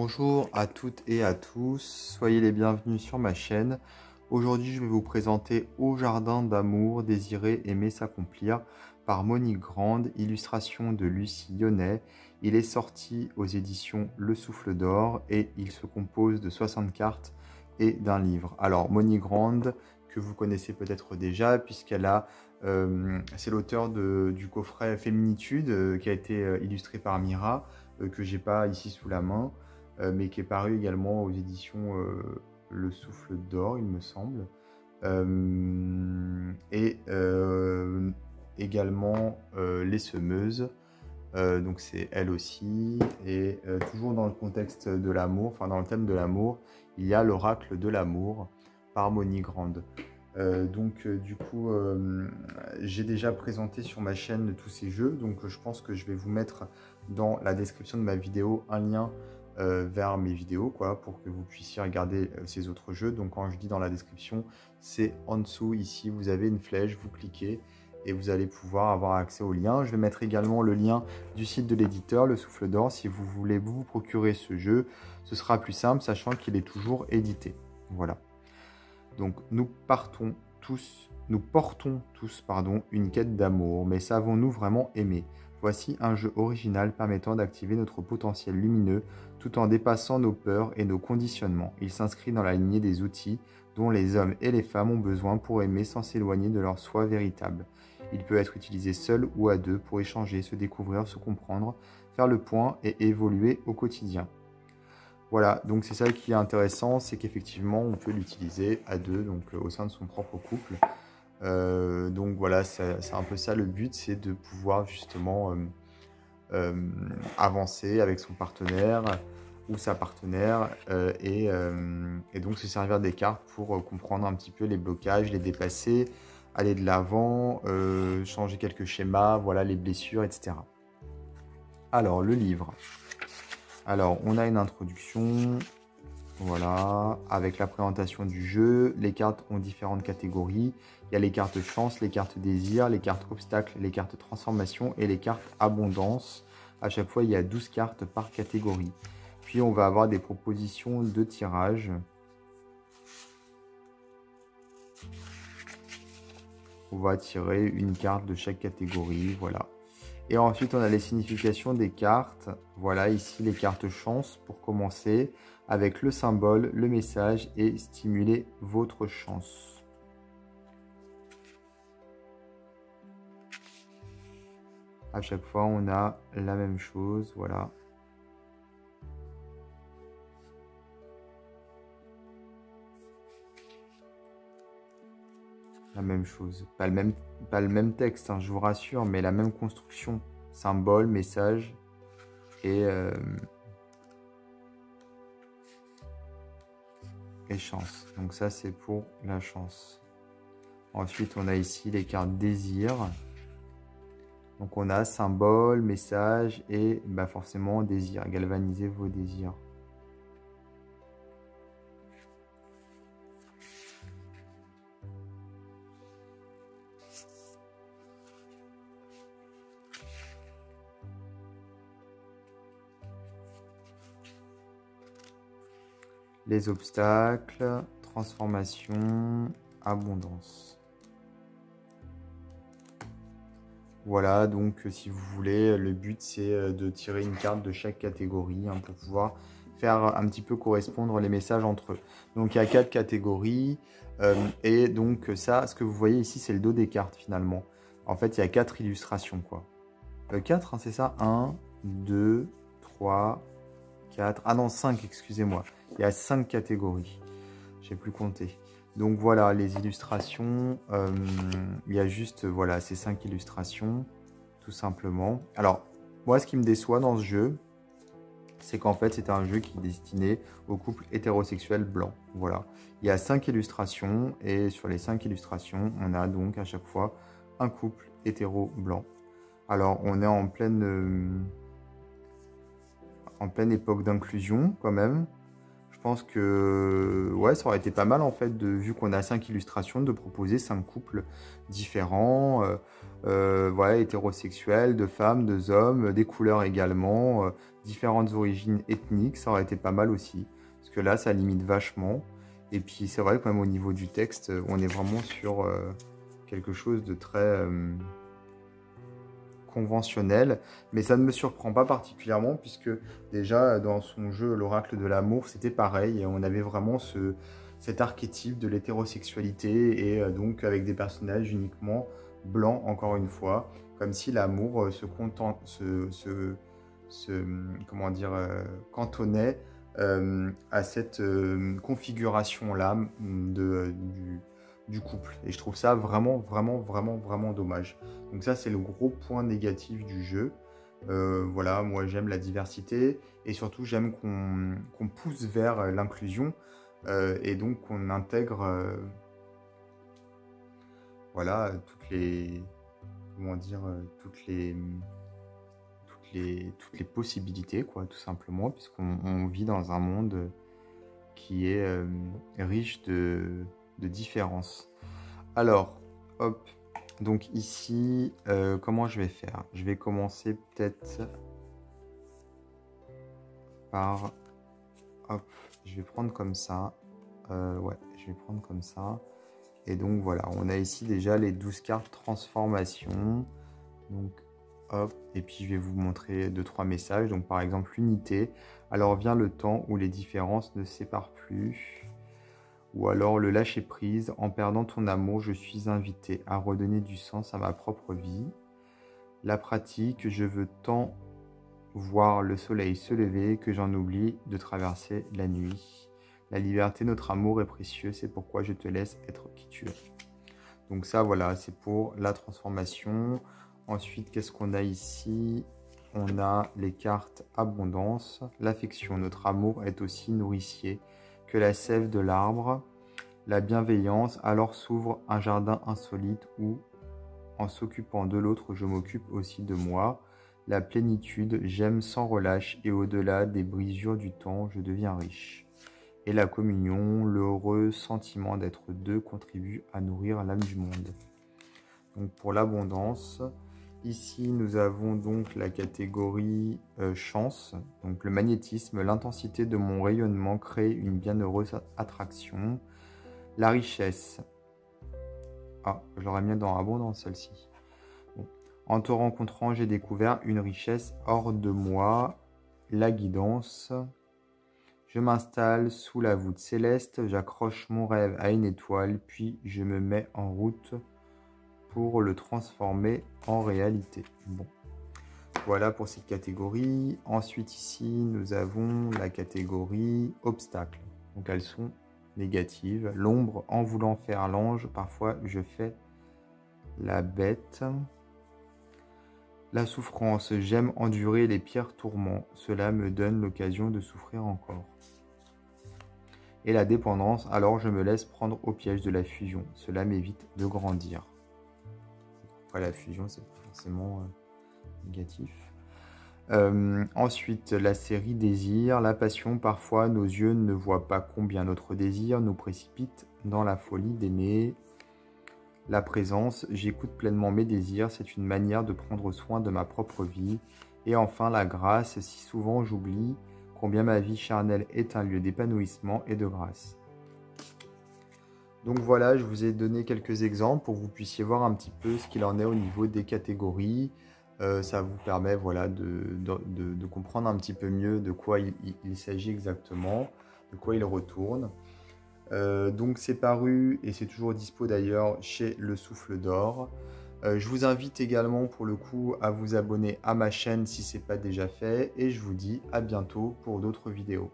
Bonjour à toutes et à tous, soyez les bienvenus sur ma chaîne. Aujourd'hui, je vais vous présenter Au jardin d'amour, désirer, aimer, s'accomplir par Monique Grande, illustration de Lucie Yonnet. Il est sorti aux éditions Le Souffle d'Or et il se compose de 60 cartes et d'un livre. Alors, Monique Grande, que vous connaissez peut-être déjà, puisqu'elle a, c'est l'auteur du coffret Féminitude qui a été illustré par Mira, que j'ai pas ici sous la main. Mais qui est paru également aux éditions Le Souffle d'Or, il me semble. Également Les Semeuses, donc c'est elle aussi. Et toujours dans le contexte de l'amour, enfin dans le thème de l'amour, il y a L'Oracle de l'amour par Monique Grande. Du coup, j'ai déjà présenté sur ma chaîne tous ces jeux, donc je pense que je vais vous mettre dans la description de ma vidéo un lien vers mes vidéos, quoi, pour que vous puissiez regarder ces autres jeux. Donc quand je dis dans la description, c'est en dessous, ici, vous avez une flèche, vous cliquez et vous allez pouvoir avoir accès au lien. Je vais mettre également le lien du site de l'éditeur, Le Souffle d'Or, si vous voulez vous procurer ce jeu. Ce sera plus simple, sachant qu'il est toujours édité. Voilà. Donc nous portons tous, une quête d'amour, mais savons-nous vraiment aimer? Voici un jeu original permettant d'activer notre potentiel lumineux tout en dépassant nos peurs et nos conditionnements. Il s'inscrit dans la lignée des outils dont les hommes et les femmes ont besoin pour aimer sans s'éloigner de leur soi véritable. Il peut être utilisé seul ou à deux pour échanger, se découvrir, se comprendre, faire le point et évoluer au quotidien. Voilà, donc c'est ça qui est intéressant, c'est qu'effectivement on peut l'utiliser à deux, donc au sein de son propre couple. Donc voilà, c'est un peu ça le but, c'est de pouvoir justement avancer avec son partenaire ou sa partenaire et donc se servir des cartes pour comprendre un petit peu les blocages, les dépasser, aller de l'avant, changer quelques schémas, voilà, les blessures, etc. Alors, le livre. Alors, on a une introduction, voilà, avec la présentation du jeu. Les cartes ont différentes catégories. Il y a les cartes chance, les cartes désir, les cartes obstacles, les cartes transformation et les cartes abondance. À chaque fois, il y a 12 cartes par catégorie. Puis, on va avoir des propositions de tirage. On va tirer une carte de chaque catégorie, voilà. Et ensuite, on a les significations des cartes. Voilà, ici, les cartes chance pour commencer, avec le symbole, le message et stimuler votre chance. À chaque fois, on a la même chose, voilà. La même chose, pas le même texte, hein, je vous rassure, mais la même construction, symbole, message et chance. Donc ça, c'est pour la chance. Ensuite, on a ici les cartes désir. Donc on a symbole, message et forcément désir, galvaniser vos désirs. Les obstacles, transformation, abondance. Voilà, donc si vous voulez, le but c'est de tirer une carte de chaque catégorie pour pouvoir faire un petit peu correspondre les messages entre eux. Donc il y a 4 catégories et donc ça, ce que vous voyez ici, c'est le dos des cartes finalement. En fait, il y a 4 illustrations quoi. 4, hein, c'est ça? 1, 2, 3, 4, ah non 5, excusez-moi. Il y a 5 catégories, j'ai plus compté. Donc voilà, les illustrations, il y a juste voilà, ces 5 illustrations, tout simplement. Alors, moi, ce qui me déçoit dans ce jeu, c'est qu'en fait, c'est un jeu qui est destiné aux couples hétérosexuels blancs. Voilà, il y a 5 illustrations, et sur les 5 illustrations, on a donc à chaque fois un couple hétéro blanc. Alors, on est en pleine époque d'inclusion, quand même. Je pense que ouais, ça aurait été pas mal en fait, vu qu'on a 5 illustrations, de proposer 5 couples différents, voilà, hétérosexuels, de femmes, de hommes, des couleurs également, différentes origines ethniques, ça aurait été pas mal aussi. Parce que là, ça limite vachement. Et puis c'est vrai que même au niveau du texte, on est vraiment sur quelque chose de très conventionnel, mais ça ne me surprend pas particulièrement puisque déjà dans son jeu L'Oracle de l'amour, c'était pareil, on avait vraiment cet archétype de l'hétérosexualité et donc avec des personnages uniquement blancs, encore une fois, comme si l'amour comment dire, cantonnait à cette configuration-là du couple. Et je trouve ça vraiment, vraiment, vraiment, vraiment dommage. Donc ça, c'est le gros point négatif du jeu. Voilà, moi j'aime la diversité et surtout j'aime qu'on pousse vers l'inclusion et donc qu'on intègre voilà, toutes les, comment dire, toutes les possibilités, quoi, tout simplement, puisqu'on vit dans un monde qui est riche de différences. Alors, hop, donc ici, comment je vais faire? Je vais commencer peut-être par, hop, je vais prendre comme ça, ouais, je vais prendre comme ça, et donc voilà, on a ici déjà les 12 cartes transformation, donc hop, et puis je vais vous montrer 2-3 messages, donc par exemple l'unité, alors vient le temps où les différences ne séparent plus. Ou alors le lâcher-prise, en perdant ton amour, je suis invité à redonner du sens à ma propre vie. La pratique, je veux tant voir le soleil se lever que j'en oublie de traverser la nuit. La liberté, notre amour est précieux, c'est pourquoi je te laisse être qui tu es. Donc ça, voilà, c'est pour la transformation. Ensuite, qu'est-ce qu'on a ici? On a les cartes abondance. L'affection, notre amour est aussi nourricier que la sève de l'arbre, la bienveillance, alors s'ouvre un jardin insolite où, en s'occupant de l'autre, je m'occupe aussi de moi. La plénitude, j'aime sans relâche et au-delà des brisures du temps, je deviens riche. Et la communion, l'heureux sentiment d'être deux contribue à nourrir l'âme du monde. Donc pour l'abondance, ici nous avons donc la catégorie chance, donc le magnétisme, l'intensité de mon rayonnement crée une bienheureuse attraction. La richesse, ah, je l'aurais mis dans abondance celle-ci. Bon. En te rencontrant, j'ai découvert une richesse hors de moi, la guidance. Je m'installe sous la voûte céleste, j'accroche mon rêve à une étoile, puis je me mets en route pour le transformer en réalité. Bon, voilà pour cette catégorie. Ensuite ici, nous avons la catégorie obstacles. Donc elles sont négatives. L'ombre, en voulant faire l'ange, parfois je fais la bête. La souffrance, j'aime endurer les pires tourments. Cela me donne l'occasion de souffrir encore. Et la dépendance, alors je me laisse prendre au piège de la fusion. Cela m'évite de grandir. Après la fusion, c'est pas forcément négatif. Ensuite, la série désir, la passion, parfois nos yeux ne voient pas combien notre désir nous précipite dans la folie d'aimer. La présence, j'écoute pleinement mes désirs, c'est une manière de prendre soin de ma propre vie. Et enfin, la grâce, si souvent j'oublie combien ma vie charnelle est un lieu d'épanouissement et de grâce. Donc voilà, je vous ai donné quelques exemples pour que vous puissiez voir un petit peu ce qu'il en est au niveau des catégories. Ça vous permet voilà, de comprendre un petit peu mieux de quoi il s'agit exactement, de quoi il retourne. Donc c'est paru et c'est toujours dispo d'ailleurs chez Le Souffle d'Or. Je vous invite également pour le coup à vous abonner à ma chaîne si ce n'est pas déjà fait et je vous dis à bientôt pour d'autres vidéos.